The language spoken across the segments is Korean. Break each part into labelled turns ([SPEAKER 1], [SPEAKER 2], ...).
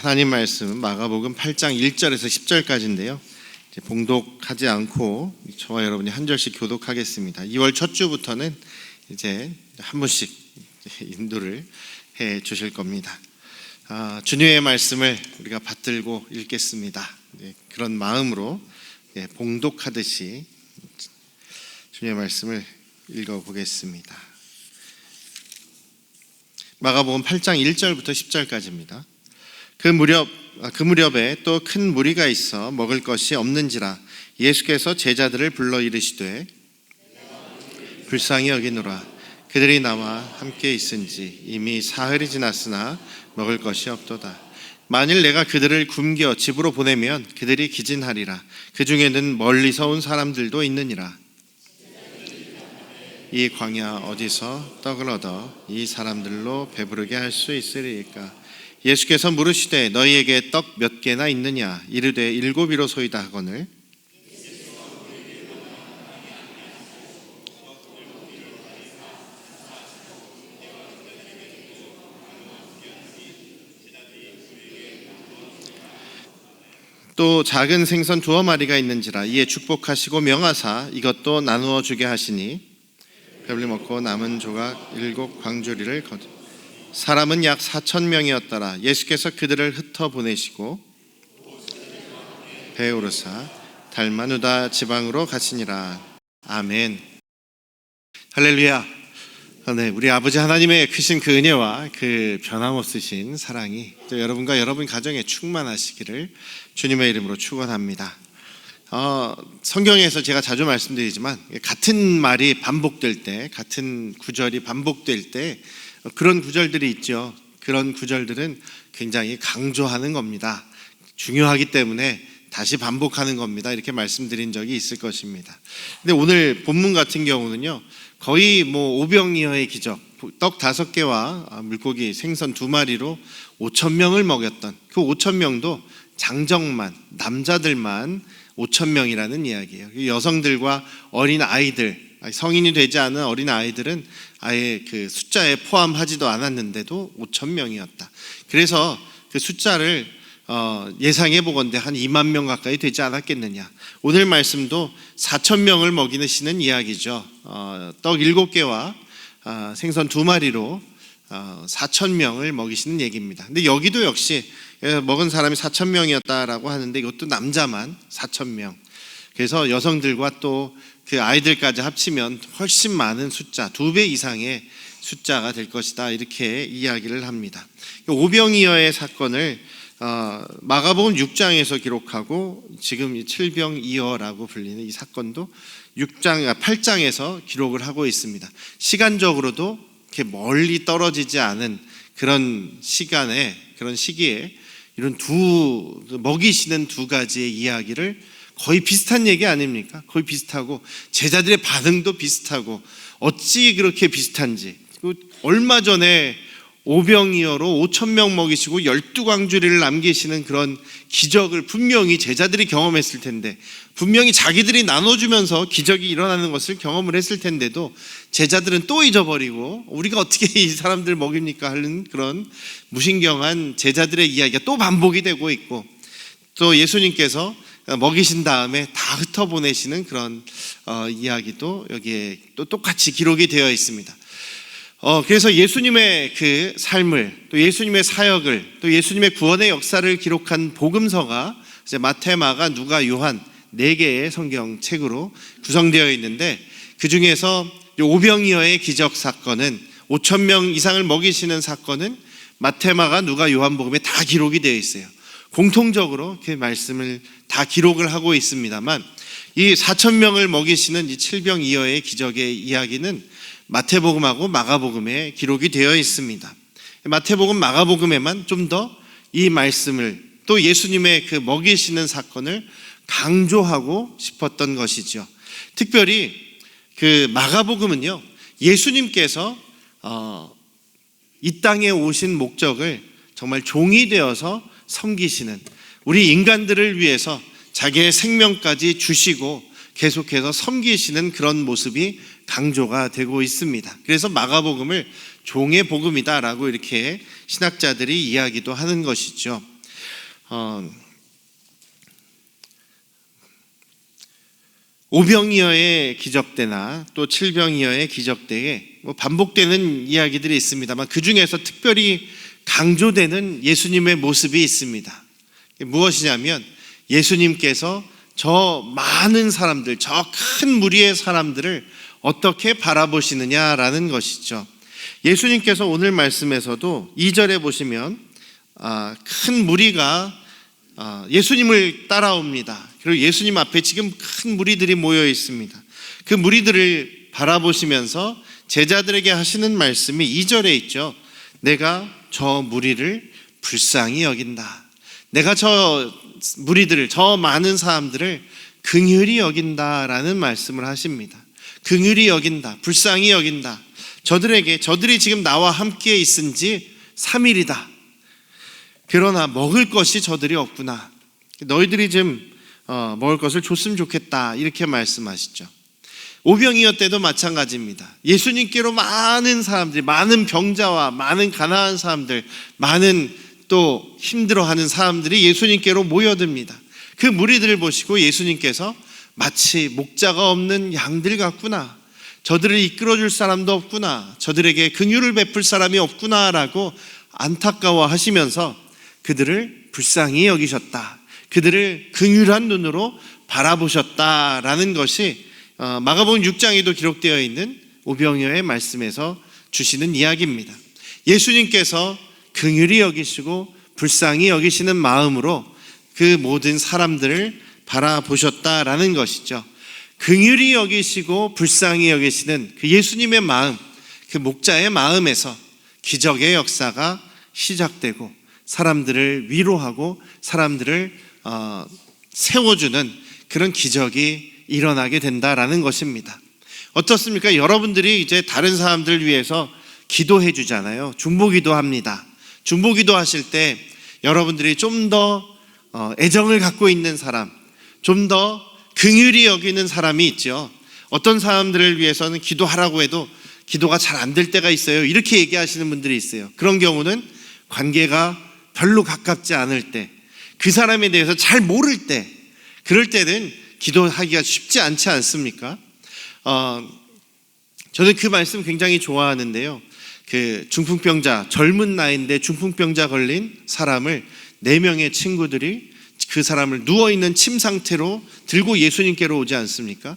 [SPEAKER 1] 하나님 말씀 마가복음 8장 1절에서 10절까지인데요. 이제 봉독하지 않고 저와 여러분이 한 절씩 교독하겠습니다. 2월 첫 주부터는 이제 한 분씩 인도를 해 주실 겁니다. 주님의 말씀을 우리가 받들고 읽겠습니다. 그런 마음으로 봉독하듯이 주님의 말씀을 읽어보겠습니다. 마가복음 8장 1절부터 10절까지입니다. 그 무렵에 또 큰 무리가 있어 먹을 것이 없는지라 예수께서 제자들을 불러 이르시되 불쌍히 여기노라. 그들이 나와 함께 있은지 이미 사흘이 지났으나 먹을 것이 없도다. 만일 내가 그들을 굶겨 집으로 보내면 그들이 기진하리라. 그 중에는 멀리서 온 사람들도 있느니라. 이 광야 어디서 떡을 얻어 이 사람들로 배부르게 할 수 있으리까? 예수께서 물으시되 너희에게 떡 몇 개나 있느냐? 이르되 7이로소이다 하거늘 또 작은 생선 2마리가 있는지라. 이에 축복하시고 명하사 이것도 나누어 주게 하시니 배불리 먹고 남은 조각 7 광주리를 거두. 사람은 약 4,000명이었더라. 예수께서 그들을 흩어 보내시고 배에 오르사 달마누다 지방으로 가시니라. 아멘. 할렐루야. 네, 우리 아버지 하나님의 크신 그 은혜와 그 변함없으신 사랑이 또 여러분과 여러분 가정에 충만하시기를 주님의 이름으로 축원합니다. 성경에서 제가 자주 말씀드리지만 같은 말이 반복될 때, 같은 구절이 반복될 때 그런 구절들이 있죠. 그런 구절들은 굉장히 강조하는 겁니다. 중요하기 때문에 다시 반복하는 겁니다. 이렇게 말씀드린 적이 있을 것입니다. 근데 오늘 본문 같은 경우는요, 거의 오병이어의 기적, 떡 5개와 물고기 생선 2마리로 5,000명을 먹였던 그 5,000명도 장정만, 남자들만 5,000명이라는 이야기예요. 여성들과 어린 아이들, 성인이 되지 않은 어린 아이들은 아예 그 숫자에 포함하지도 않았는데도 5,000명이었다. 그래서 그 숫자를 예상해 보건대 한 2만 명 가까이 되지 않았겠느냐. 오늘 말씀도 4,000명을 먹이시는 이야기죠. 떡 7개와 생선 2마리로 4,000명을 먹이시는 얘기입니다. 근데 여기도 역시 먹은 사람이 4,000명이었다라고 하는데 이것도 남자만 4,000명. 그래서 여성들과 또 그 아이들까지 합치면 훨씬 많은 숫자, 2배 이상의 숫자가 될 것이다. 이렇게 이야기를 합니다. 오병이어의 사건을 마가복음 6장에서 기록하고 지금 이 칠병이어라고 불리는 이 사건도 8장에서 기록을 하고 있습니다. 시간적으로도 이렇게 멀리 떨어지지 않은 그런 시간에, 그런 시기에 이런 먹이시는 2가지의 이야기를 거의 비슷한 얘기 아닙니까? 거의 비슷하고 제자들의 반응도 비슷하고 어찌 그렇게 비슷한지. 얼마 전에 오병이어로 5,000명 먹이시고 12광주리를 남기시는 그런 기적을 분명히 제자들이 경험했을 텐데, 분명히 자기들이 나눠주면서 기적이 일어나는 것을 경험을 했을 텐데도 제자들은 또 잊어버리고 우리가 어떻게 이 사람들 먹입니까 하는 그런 무신경한 제자들의 이야기가 또 반복이 되고 있고, 또 예수님께서 먹이신 다음에 다 흩어보내시는 그런 이야기도 여기에 또 똑같이 기록이 되어 있습니다. 그래서 예수님의 그 삶을, 또 예수님의 사역을, 또 예수님의 구원의 역사를 기록한 복음서가 이제 마태, 마가, 누가, 요한 4개의 성경책으로 구성되어 있는데, 그 중에서 오병이어의 기적 사건은 5,000명 이상을 먹이시는 사건은 마태, 마가, 누가, 요한복음에 다 기록이 되어 있어요. 공통적으로 그 말씀을 다 기록을 하고 있습니다만, 이 4,000명을 먹이시는 이 칠병이어의 기적의 이야기는 마태복음하고 마가복음에 기록이 되어 있습니다. 마태복음, 마가복음에만 좀 더 이 말씀을, 또 예수님의 그 먹이시는 사건을 강조하고 싶었던 것이죠. 특별히 그 마가복음은요, 예수님께서 이 땅에 오신 목적을 정말 종이 되어서 섬기시는, 우리 인간들을 위해서 자기의 생명까지 주시고 계속해서 섬기시는 그런 모습이 강조가 되고 있습니다. 그래서 마가복음을 종의 복음이다라고 이렇게 신학자들이 이야기도 하는 것이죠. 오병이어의 기적대나 또 칠병이어의 기적대에 반복되는 이야기들이 있습니다만 그 중에서 특별히 강조되는 예수님의 모습이 있습니다. 무엇이냐면 예수님께서 저 많은 사람들, 저 큰 무리의 사람들을 어떻게 바라보시느냐라는 것이죠. 예수님께서 오늘 말씀에서도 2절에 보시면 큰 무리가 예수님을 따라옵니다. 그리고 예수님 앞에 지금 큰 무리들이 모여 있습니다. 그 무리들을 바라보시면서 제자들에게 하시는 말씀이 2절에 있죠. 내가 저 무리를 불쌍히 여긴다. 내가 저 무리들을, 저 많은 사람들을 긍휼히 여긴다라는 말씀을 하십니다. 긍휼히 여긴다, 불쌍히 여긴다. 저들이 지금 나와 함께 있은 지 3일이다. 그러나 먹을 것이 저들이 없구나. 너희들이 좀 먹을 것을 줬으면 좋겠다. 이렇게 말씀하시죠. 오병이어 때도 마찬가지입니다. 예수님께로 많은 사람들이, 많은 병자와 많은 가난한 사람들, 많은 또 힘들어하는 사람들이 예수님께로 모여듭니다. 그 무리들을 보시고 예수님께서 마치 목자가 없는 양들 같구나, 저들을 이끌어줄 사람도 없구나, 저들에게 긍휼을 베풀 사람이 없구나라고 안타까워하시면서 그들을 불쌍히 여기셨다, 그들을 긍휼한 눈으로 바라보셨다라는 것이 마가복음 6장에도 기록되어 있는 오병이어의 말씀에서 주시는 이야기입니다. 예수님께서 긍휼히 여기시고 불쌍히 여기시는 마음으로 그 모든 사람들을 바라보셨다라는 것이죠. 긍휼히 여기시고 불쌍히 여기시는 그 예수님의 마음, 그 목자의 마음에서 기적의 역사가 시작되고 사람들을 위로하고 사람들을 세워주는 그런 기적이 일어나게 된다라는 것입니다. 어떻습니까? 여러분들이 이제 다른 사람들을 위해서 기도해 주잖아요. 중보기도 합니다. 중보기도 하실 때 여러분들이 좀 더 애정을 갖고 있는 사람, 좀 더 긍휼히 여기는 사람이 있죠. 어떤 사람들을 위해서는 기도하라고 해도 기도가 잘 안 될 때가 있어요. 이렇게 얘기하시는 분들이 있어요. 그런 경우는 관계가 별로 가깝지 않을 때, 그 사람에 대해서 잘 모를 때, 그럴 때는 기도하기가 쉽지 않지 않습니까? 저는 그 말씀 굉장히 좋아하는데요. 그 중풍병자, 젊은 나이인데 중풍병자 걸린 사람을 4명의 친구들이 그 사람을 누워있는 침 상태로 들고 예수님께로 오지 않습니까?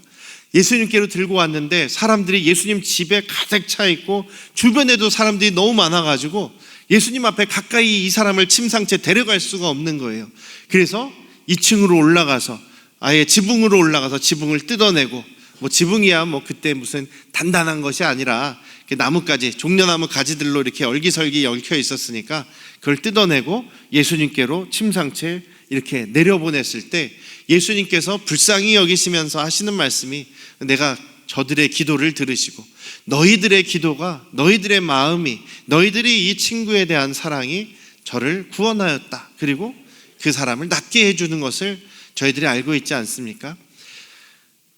[SPEAKER 1] 예수님께로 들고 왔는데 사람들이 예수님 집에 가득 차 있고 주변에도 사람들이 너무 많아가지고 예수님 앞에 가까이 이 사람을 침 상태 데려갈 수가 없는 거예요. 그래서 2층으로 올라가서 아예 지붕으로 올라가서 지붕을 뜯어내고, 지붕이야 그때 무슨 단단한 것이 아니라 나뭇가지, 종려나무 가지들로 이렇게 얼기설기 얽혀 있었으니까 그걸 뜯어내고 예수님께로 침상채 이렇게 내려보냈을 때 예수님께서 불쌍히 여기시면서 하시는 말씀이, 내가 저들의 기도를 들으시고 너희들의 기도가, 너희들의 마음이, 너희들이 이 친구에 대한 사랑이 저를 구원하였다. 그리고 그 사람을 낫게 해주는 것을 저희들이 알고 있지 않습니까?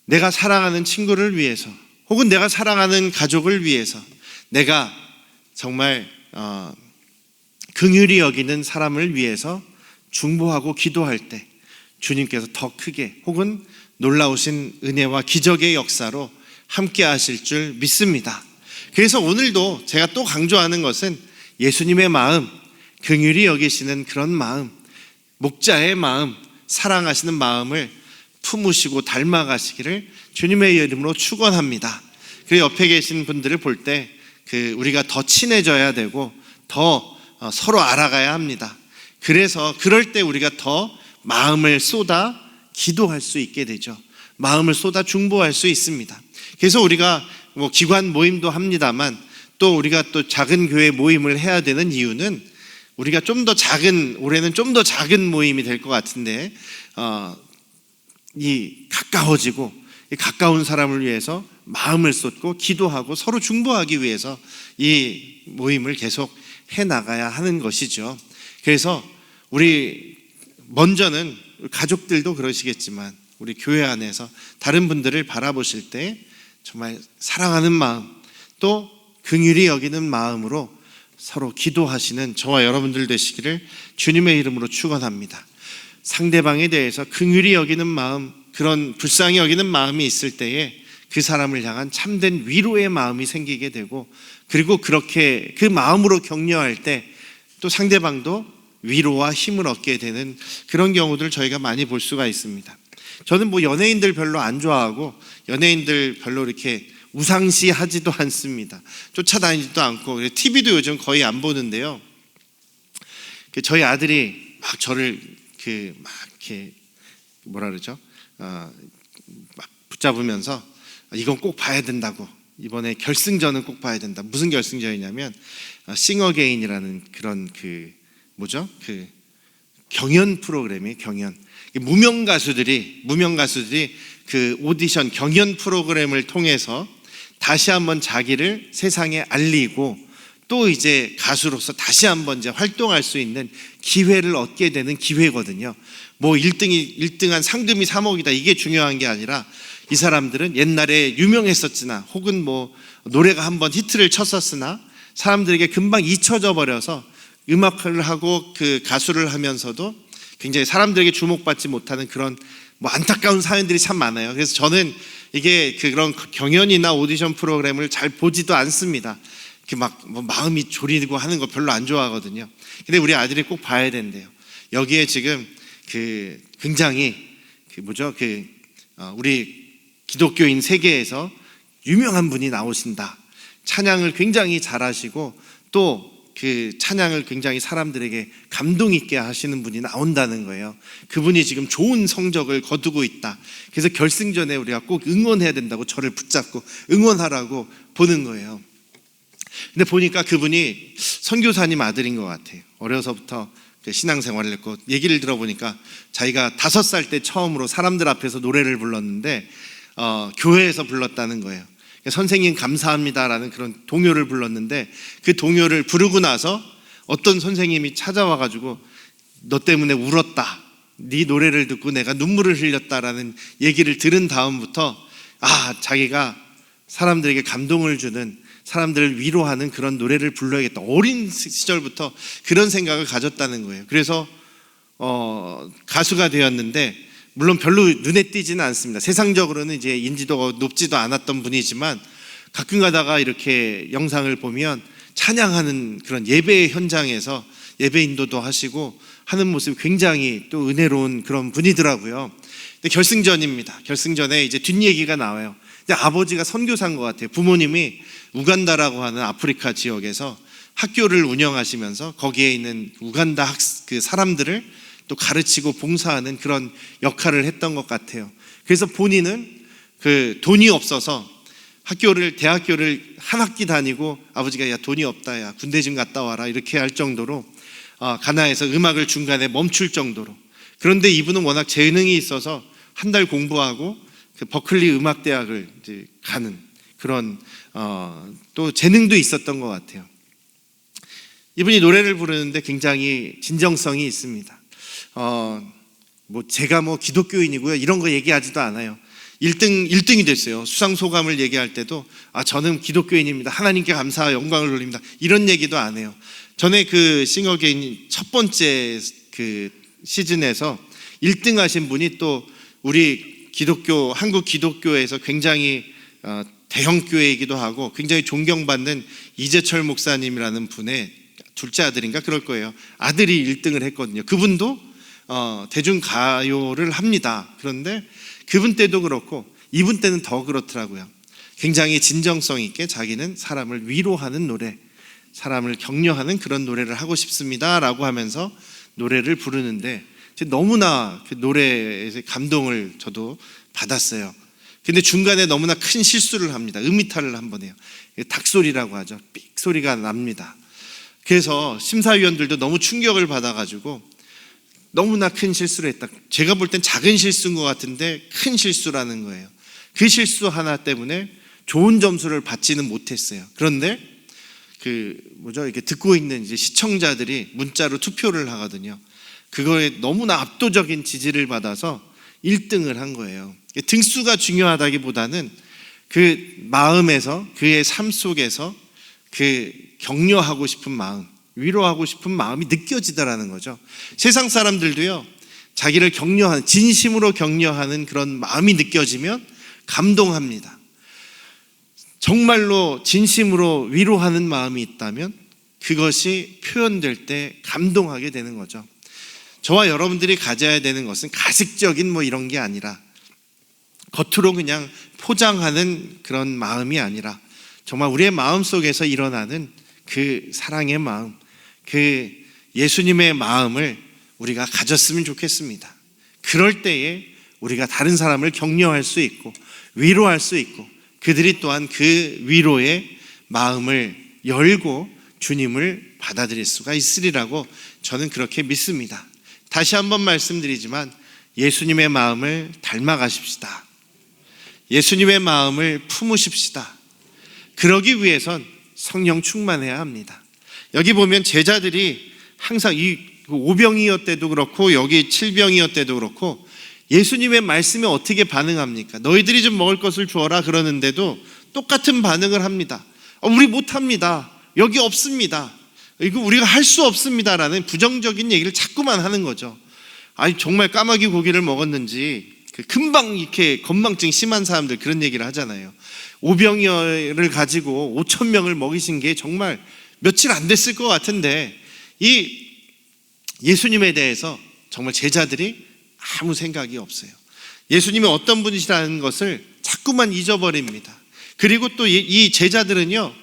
[SPEAKER 1] 내가 사랑하는 친구를 위해서, 혹은 내가 사랑하는 가족을 위해서, 내가 정말 긍휼히 여기는 사람을 위해서 중보하고 기도할 때 주님께서 더 크게, 혹은 놀라우신 은혜와 기적의 역사로 함께 하실 줄 믿습니다. 그래서 오늘도 제가 또 강조하는 것은 예수님의 마음, 긍휼히 여기시는 그런 마음, 목자의 마음, 사랑하시는 마음을 품으시고 닮아가시기를 주님의 이름으로 축원합니다. 그 옆에 계신 분들을 볼 때 우리가 더 친해져야 되고 더 서로 알아가야 합니다. 그래서 그럴 때 우리가 더 마음을 쏟아 기도할 수 있게 되죠. 마음을 쏟아 중보할 수 있습니다. 그래서 우리가 기관 모임도 합니다만 또 우리가 또 작은 교회 모임을 해야 되는 이유는, 우리가 좀 더 작은, 올해는 좀 더 작은 모임이 될 것 같은데 가까워지고 가까운 사람을 위해서 마음을 쏟고 기도하고 서로 중보하기 위해서 이 모임을 계속 해나가야 하는 것이죠. 그래서 우리 먼저는 가족들도 그러시겠지만 우리 교회 안에서 다른 분들을 바라보실 때 정말 사랑하는 마음, 또 긍휼히 여기는 마음으로 서로 기도하시는 저와 여러분들 되시기를 주님의 이름으로 축원합니다. 상대방에 대해서 긍휼히 여기는 마음, 그런 불쌍히 여기는 마음이 있을 때에 그 사람을 향한 참된 위로의 마음이 생기게 되고, 그리고 그렇게 그 마음으로 격려할 때 또 상대방도 위로와 힘을 얻게 되는 그런 경우들을 저희가 많이 볼 수가 있습니다. 저는 뭐 연예인들 별로 안 좋아하고 연예인들 별로 이렇게 우상시하지도 않습니다. 쫓아다니지도 않고, TV도 요즘 거의 안 보는데요. 저희 아들이 막 저를 막 이렇게 뭐라 그러죠? 막 붙잡으면서 이건 꼭 봐야 된다고. 이번에 결승전은 꼭 봐야 된다. 무슨 결승전이냐면 싱어게인이라는 그런 경연 프로그램이에요. 경연. 무명 가수들이 그 오디션 경연 프로그램을 통해서 다시 한번 자기를 세상에 알리고 또 이제 가수로서 다시 한번 이제 활동할 수 있는 기회를 얻게 되는 기회거든요. 뭐 1등한 상금이 3억이다 이게 중요한 게 아니라, 이 사람들은 옛날에 유명했었으나 혹은 뭐 노래가 한번 히트를 쳤었으나 사람들에게 금방 잊혀져 버려서 음악을 하고 그 가수를 하면서도 굉장히 사람들에게 주목받지 못하는 그런 뭐 안타까운 사연들이 참 많아요. 그래서 저는 이게 그런 경연이나 오디션 프로그램을 잘 보지도 않습니다. 막 뭐 마음이 졸이고 하는 거 별로 안 좋아하거든요. 근데 우리 아들이 꼭 봐야 된대요. 여기에 지금 굉장히 우리 기독교인 세계에서 유명한 분이 나오신다. 찬양을 굉장히 잘하시고 또 그 찬양을 굉장히 사람들에게 감동 있게 하시는 분이 나온다는 거예요. 그분이 지금 좋은 성적을 거두고 있다. 그래서 결승전에 우리가 꼭 응원해야 된다고 저를 붙잡고 응원하라고 보는 거예요. 근데 보니까 그분이 선교사님 아들인 것 같아요. 어려서부터 신앙생활을 했고, 얘기를 들어보니까 자기가 5살 때 처음으로 사람들 앞에서 노래를 불렀는데 교회에서 불렀다는 거예요. 선생님 감사합니다라는 그런 동요를 불렀는데, 그 동요를 부르고 나서 어떤 선생님이 찾아와가지고 너 때문에 울었다, 네 노래를 듣고 내가 눈물을 흘렸다라는 얘기를 들은 다음부터 자기가 사람들에게 감동을 주는, 사람들을 위로하는 그런 노래를 불러야겠다. 어린 시절부터 그런 생각을 가졌다는 거예요. 그래서 가수가 되었는데, 물론 별로 눈에 띄지는 않습니다. 세상적으로는 이제 인지도가 높지도 않았던 분이지만 가끔 가다가 이렇게 영상을 보면 찬양하는 그런 예배 현장에서 예배 인도도 하시고 하는 모습이 굉장히 또 은혜로운 그런 분이더라고요. 근데 결승전입니다. 결승전에 이제 뒷얘기가 나와요. 근데 아버지가 선교사인 것 같아요. 부모님이 우간다라고 하는 아프리카 지역에서 학교를 운영하시면서 거기에 있는 우간다 그 사람들을 또 가르치고 봉사하는 그런 역할을 했던 것 같아요. 그래서 본인은 돈이 없어서 대학교를 한 학기 다니고, 아버지가 야 돈이 없다, 야 군대 좀 갔다 와라 이렇게 할 정도로 가나해서 음악을 중간에 멈출 정도로. 그런데 이분은 워낙 재능이 있어서 한 달 공부하고 그 버클리 음악대학을 이제 가는 그런 또 재능도 있었던 것 같아요. 이분이 노래를 부르는데 굉장히 진정성이 있습니다. 제가 기독교인이고요 이런 거 얘기하지도 않아요. 1등이 됐어요. 수상 소감을 얘기할 때도 저는 기독교인입니다, 하나님께 감사와 영광을 돌립니다, 이런 얘기도 안 해요. 전에 그 싱어게인 첫 번째 그 시즌에서 1등 하신 분이 또 우리 한국 기독교에서 굉장히 대형 교회이기도 하고 굉장히 존경받는 이재철 목사님이라는 분의 둘째 아들인가 그럴 거예요. 아들이 1등을 했거든요. 그분도 대중가요를 합니다. 그런데 그분 때도 그렇고 이분 때는 더 그렇더라고요. 굉장히 진정성 있게 자기는 사람을 위로하는 노래, 사람을 격려하는 그런 노래를 하고 싶습니다 라고 하면서 노래를 부르는데, 너무나 그 노래에서 감동을 저도 받았어요. 근데 중간에 너무나 큰 실수를 합니다. 음이탈을 한번 해요. 닭소리라고 하죠. 삑 소리가 납니다. 그래서 심사위원들도 너무 충격을 받아가지고 너무나 큰 실수를 했다. 제가 볼 땐 작은 실수인 것 같은데 큰 실수라는 거예요. 그 실수 하나 때문에 좋은 점수를 받지는 못했어요. 그런데 이렇게 듣고 있는 이제 시청자들이 문자로 투표를 하거든요. 그거에 너무나 압도적인 지지를 받아서 1등을 한 거예요. 등수가 중요하다기보다는 그 마음에서, 그의 삶 속에서 그 격려하고 싶은 마음, 위로하고 싶은 마음이 느껴지더라는 거죠. 세상 사람들도요, 자기를 격려하는, 진심으로 격려하는 그런 마음이 느껴지면 감동합니다. 정말로 진심으로 위로하는 마음이 있다면 그것이 표현될 때 감동하게 되는 거죠. 저와 여러분들이 가져야 되는 것은 가식적인 이런 게 아니라, 겉으로 그냥 포장하는 그런 마음이 아니라, 정말 우리의 마음 속에서 일어나는 그 사랑의 마음, 그 예수님의 마음을 우리가 가졌으면 좋겠습니다. 그럴 때에 우리가 다른 사람을 격려할 수 있고 위로할 수 있고, 그들이 또한 그 위로의 마음을 열고 주님을 받아들일 수가 있으리라고 저는 그렇게 믿습니다. 다시 한번 말씀드리지만 예수님의 마음을 닮아가십시다. 예수님의 마음을 품으십시다. 그러기 위해선 성령 충만해야 합니다. 여기 보면 제자들이 항상 이 오병이어 때도 그렇고 여기 칠병이어 때도 그렇고 예수님의 말씀에 어떻게 반응합니까? 너희들이 좀 먹을 것을 주어라 그러는데도 똑같은 반응을 합니다. 우리 못합니다. 여기 없습니다. 이거 우리가 할 수 없습니다라는 부정적인 얘기를 자꾸만 하는 거죠. 아니 정말 까마귀 고기를 먹었는지 금방 이렇게 건망증 심한 사람들 그런 얘기를 하잖아요. 오병이어를 가지고 5,000명을 먹이신 게 정말 며칠 안 됐을 것 같은데 이 예수님에 대해서 정말 제자들이 아무 생각이 없어요. 예수님이 어떤 분이시라는 것을 자꾸만 잊어버립니다. 그리고 또 이 제자들은요,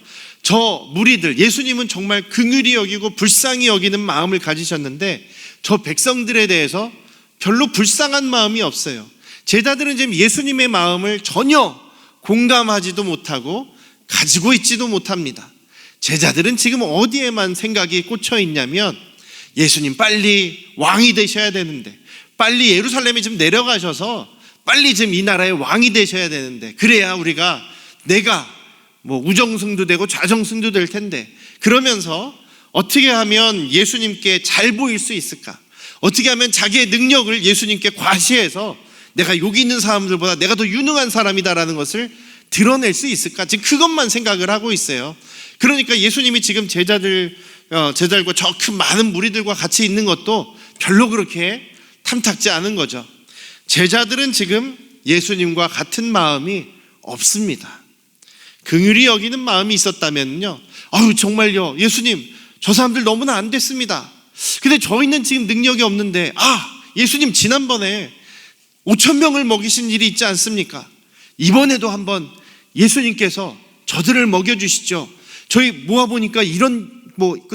[SPEAKER 1] 저 무리들, 예수님은 정말 긍휼히 여기고 불쌍히 여기는 마음을 가지셨는데 저 백성들에 대해서 별로 불쌍한 마음이 없어요. 제자들은 지금 예수님의 마음을 전혀 공감하지도 못하고 가지고 있지도 못합니다. 제자들은 지금 어디에만 생각이 꽂혀 있냐면 예수님 빨리 왕이 되셔야 되는데, 빨리 예루살렘에 좀 내려가셔서 빨리 좀 이 나라의 왕이 되셔야 되는데, 그래야 우리가 내가 우정승도 되고 좌정승도 될 텐데, 그러면서 어떻게 하면 예수님께 잘 보일 수 있을까? 어떻게 하면 자기의 능력을 예수님께 과시해서 내가 여기 있는 사람들보다 내가 더 유능한 사람이다라는 것을 드러낼 수 있을까? 지금 그것만 생각을 하고 있어요. 그러니까 예수님이 지금 제자들과 저 큰 많은 무리들과 같이 있는 것도 별로 그렇게 탐탁지 않은 거죠. 제자들은 지금 예수님과 같은 마음이 없습니다. 긍휼히 여기는 마음이 있었다면요, 정말요 예수님 저 사람들 너무나 안 됐습니다. 근데 저희는 지금 능력이 없는데 예수님 지난번에 5,000명을 먹이신 일이 있지 않습니까? 이번에도 한번 예수님께서 저들을 먹여주시죠. 저희 모아보니까 이런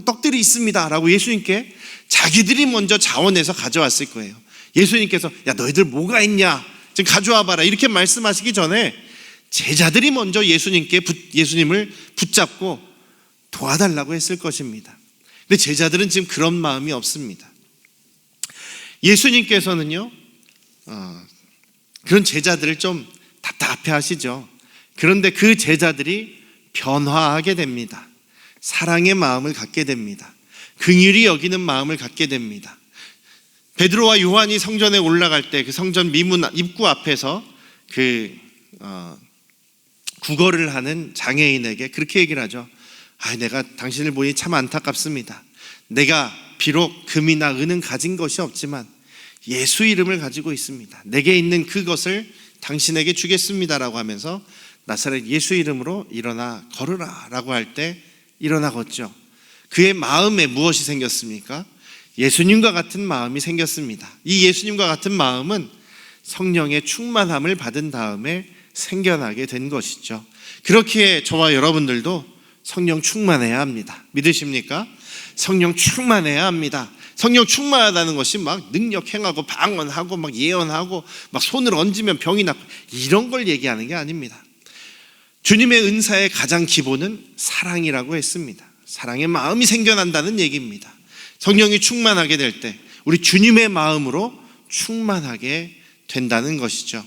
[SPEAKER 1] 떡들이 있습니다 라고 예수님께 자기들이 먼저 자원해서 가져왔을 거예요. 예수님께서 야 너희들 뭐가 있냐 지금 가져와 봐라 이렇게 말씀하시기 전에 제자들이 먼저 예수님을 붙잡고 도와달라고 했을 것입니다. 근데 제자들은 지금 그런 마음이 없습니다. 예수님께서는요 그런 제자들을 좀 답답해 하시죠. 그런데 그 제자들이 변화하게 됩니다. 사랑의 마음을 갖게 됩니다. 긍휼히 여기는 마음을 갖게 됩니다. 베드로와 요한이 성전에 올라갈 때 그 성전 미문 입구 앞에서 구걸을 하는 장애인에게 그렇게 얘기를 하죠. 내가 당신을 보니 참 안타깝습니다. 내가 비록 금이나 은은 가진 것이 없지만 예수 이름을 가지고 있습니다. 내게 있는 그것을 당신에게 주겠습니다라고 하면서 나사렛 예수 이름으로 일어나 걸으라 라고 할 때 일어나 걷죠. 그의 마음에 무엇이 생겼습니까? 예수님과 같은 마음이 생겼습니다. 이 예수님과 같은 마음은 성령의 충만함을 받은 다음에 생겨나게 된 것이죠. 그렇게 저와 여러분들도 성령 충만해야 합니다. 믿으십니까? 성령 충만해야 합니다. 성령 충만하다는 것이 막 능력 행하고 방언하고 막 예언하고 막 손을 얹으면 병이 낫고 이런 걸 얘기하는 게 아닙니다. 주님의 은사의 가장 기본은 사랑이라고 했습니다. 사랑의 마음이 생겨난다는 얘기입니다. 성령이 충만하게 될 때 우리 주님의 마음으로 충만하게 된다는 것이죠.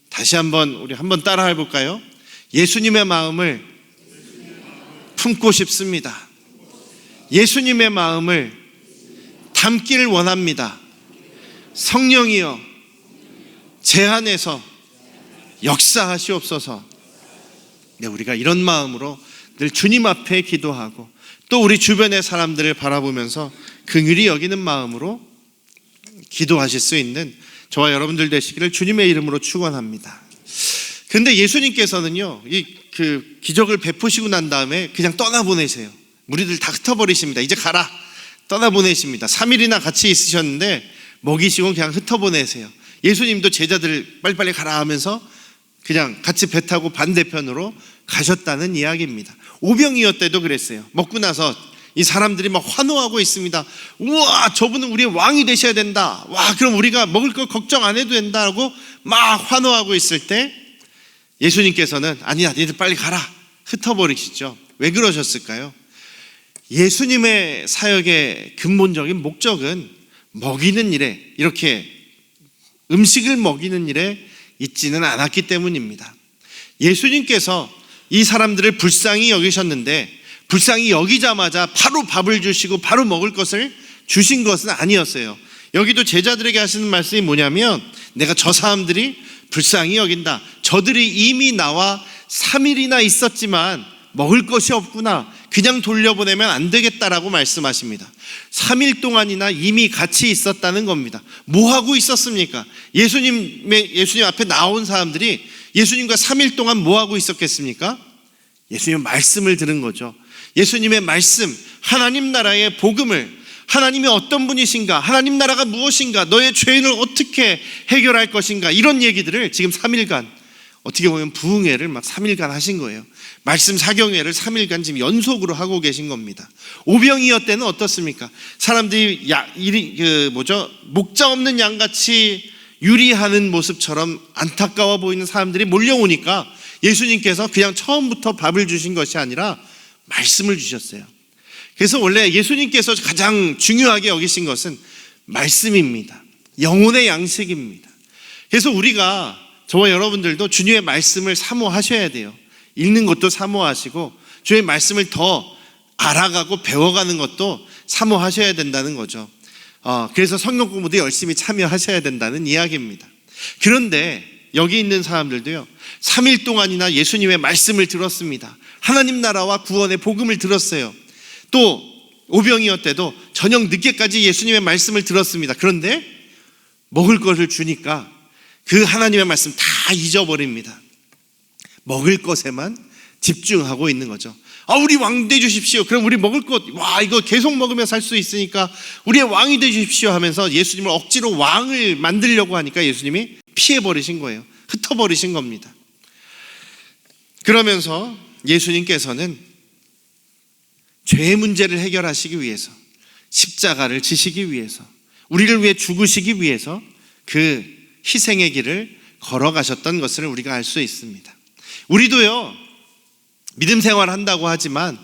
[SPEAKER 1] 다시 한번 우리 한번 따라 해볼까요? 예수님의 마음을 품고 싶습니다. 예수님의 마음을 담기를 원합니다. 성령이여 제 안에서 역사하시옵소서. 우리가 이런 마음으로 늘 주님 앞에 기도하고 또 우리 주변의 사람들을 바라보면서 긍휼히 여기는 마음으로 기도하실 수 있는 저와 여러분들 되시기를 주님의 이름으로 축원합니다. 그런데 예수님께서는요, 그 기적을 베푸시고 난 다음에 그냥 떠나보내세요. 무리들 다 흩어버리십니다. 이제 가라, 떠나보내십니다. 3일이나 같이 있으셨는데 먹이시고 그냥 흩어보내세요. 예수님도 제자들 빨리빨리 가라 하면서 그냥 같이 배 타고 반대편으로 가셨다는 이야기입니다. 오병이어 때도 그랬어요. 먹고 나서 이 사람들이 막 환호하고 있습니다. 우와, 저분은 우리의 왕이 되셔야 된다. 와, 그럼 우리가 먹을 거 걱정 안 해도 된다고 막 환호하고 있을 때 예수님께서는 아니야, 니들 빨리 가라, 흩어버리시죠. 왜 그러셨을까요? 예수님의 사역의 근본적인 목적은 먹이는 일에, 이렇게 음식을 먹이는 일에 있지는 않았기 때문입니다. 예수님께서 이 사람들을 불쌍히 여기셨는데 불쌍히 여기자마자 바로 밥을 주시고 바로 먹을 것을 주신 것은 아니었어요. 여기도 제자들에게 하시는 말씀이 뭐냐면, 내가 저 사람들이 불쌍히 여긴다. 저들이 이미 나와 3일이나 있었지만 먹을 것이 없구나. 그냥 돌려보내면 안 되겠다라고 말씀하십니다. 3일 동안이나 이미 같이 있었다는 겁니다. 뭐 하고 있었습니까? 예수님 앞에 나온 사람들이 예수님과 3일 동안 뭐 하고 있었겠습니까? 예수님의 말씀을 들은 거죠. 예수님의 말씀, 하나님 나라의 복음을, 하나님이 어떤 분이신가, 하나님 나라가 무엇인가, 너의 죄인을 어떻게 해결할 것인가, 이런 얘기들을 지금 3일간, 어떻게 보면 부흥회를 막 3일간 하신 거예요. 말씀 사경회를 3일간 지금 연속으로 하고 계신 겁니다. 오병이어 때는 어떻습니까? 사람들이 목자 없는 양같이 유리하는 모습처럼 안타까워 보이는 사람들이 몰려오니까 예수님께서 그냥 처음부터 밥을 주신 것이 아니라 말씀을 주셨어요. 그래서 원래 예수님께서 가장 중요하게 여기신 것은 말씀입니다. 영혼의 양식입니다. 그래서 우리가, 저와 여러분들도 주님의 말씀을 사모하셔야 돼요. 읽는 것도 사모하시고 주의 말씀을 더 알아가고 배워가는 것도 사모하셔야 된다는 거죠. 그래서 성경 공부도 열심히 참여하셔야 된다는 이야기입니다. 그런데 여기 있는 사람들도요, 3일 동안이나 예수님의 말씀을 들었습니다. 하나님 나라와 구원의 복음을 들었어요. 또 오병이어 때도 저녁 늦게까지 예수님의 말씀을 들었습니다. 그런데 먹을 것을 주니까 그 하나님의 말씀 다 잊어버립니다. 먹을 것에만 집중하고 있는 거죠. 우리 왕 돼 주십시오. 그럼 우리 먹을 것, 이거 계속 먹으며 살 수 있으니까 우리의 왕이 돼 주십시오 하면서 예수님을 억지로 왕을 만들려고 하니까 예수님이 피해버리신 거예요. 흩어버리신 겁니다. 그러면서 예수님께서는 죄의 문제를 해결하시기 위해서, 십자가를 지시기 위해서, 우리를 위해 죽으시기 위해서 그 희생의 길을 걸어가셨던 것을 우리가 알 수 있습니다. 우리도요, 믿음 생활 한다고 하지만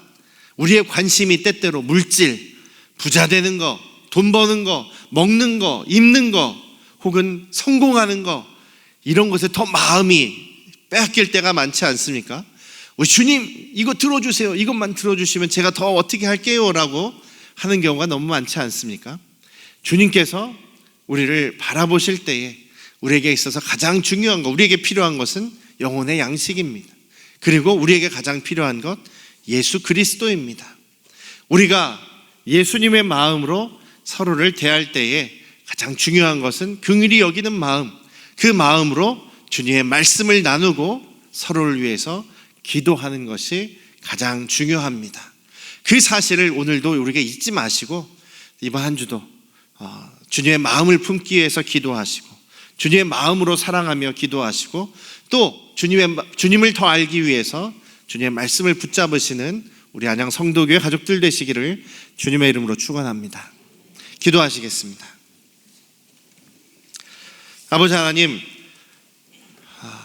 [SPEAKER 1] 우리의 관심이 때때로 물질, 부자 되는 거, 돈 버는 거, 먹는 거, 입는 거, 혹은 성공하는 거, 이런 것에 더 마음이 빼앗길 때가 많지 않습니까? 우리 주님, 이거 들어주세요. 이것만 들어주시면 제가 더 어떻게 할게요 라고 하는 경우가 너무 많지 않습니까? 주님께서 우리를 바라보실 때에 우리에게 있어서 가장 중요한 것, 우리에게 필요한 것은 영혼의 양식입니다. 그리고 우리에게 가장 필요한 것, 예수 그리스도입니다. 우리가 예수님의 마음으로 서로를 대할 때에 가장 중요한 것은 긍휼히 여기는 마음, 그 마음으로 주님의 말씀을 나누고 서로를 위해서 기도하는 것이 가장 중요합니다. 그 사실을 오늘도 우리가 잊지 마시고 이번 한 주도 주님의 마음을 품기 위해서 기도하시고 주님의 마음으로 사랑하며 기도하시고 또 주님을 더 알기 위해서 주님의 말씀을 붙잡으시는 우리 안양 성도교회 가족들 되시기를 주님의 이름으로 축원합니다. 기도하시겠습니다. 아버지 하나님,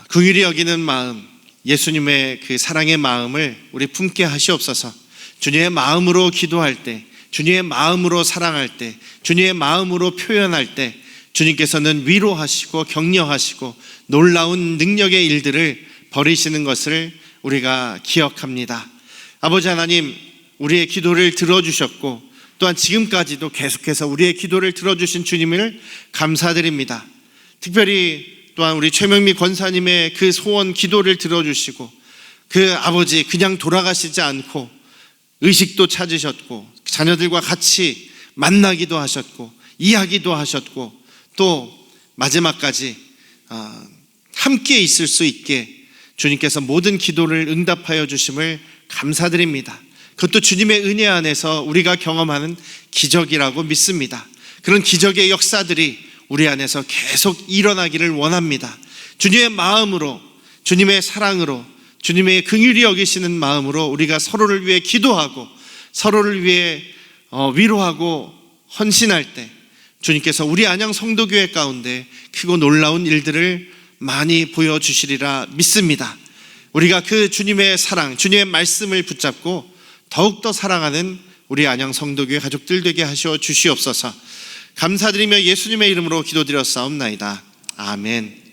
[SPEAKER 1] 긍휼히 여기는 마음, 예수님의 그 사랑의 마음을 우리 품게 하시옵소서. 주님의 마음으로 기도할 때, 주님의 마음으로 사랑할 때, 주님의 마음으로 표현할 때 주님께서는 위로하시고 격려하시고 놀라운 능력의 일들을 벌이시는 것을 우리가 기억합니다. 아버지 하나님, 우리의 기도를 들어주셨고 또한 지금까지도 계속해서 우리의 기도를 들어주신 주님을 감사드립니다. 특별히 또한 우리 최명미 권사님의 그 소원 기도를 들어주시고 그 아버지 그냥 돌아가시지 않고 의식도 찾으셨고 자녀들과 같이 만나기도 하셨고 이야기도 하셨고 또 마지막까지 함께 있을 수 있게 주님께서 모든 기도를 응답하여 주심을 감사드립니다. 그것도 주님의 은혜 안에서 우리가 경험하는 기적이라고 믿습니다. 그런 기적의 역사들이 우리 안에서 계속 일어나기를 원합니다. 주님의 마음으로, 주님의 사랑으로, 주님의 긍휼히 여기시는 마음으로 우리가 서로를 위해 기도하고 서로를 위해 위로하고 헌신할 때 주님께서 우리 안양 성도교회 가운데 크고 놀라운 일들을 많이 보여주시리라 믿습니다. 우리가 그 주님의 사랑, 주님의 말씀을 붙잡고 더욱더 사랑하는 우리 안양 성도교회 가족들 되게 하시어 주시옵소서. 감사드리며 예수님의 이름으로 기도드렸사옵나이다. 아멘.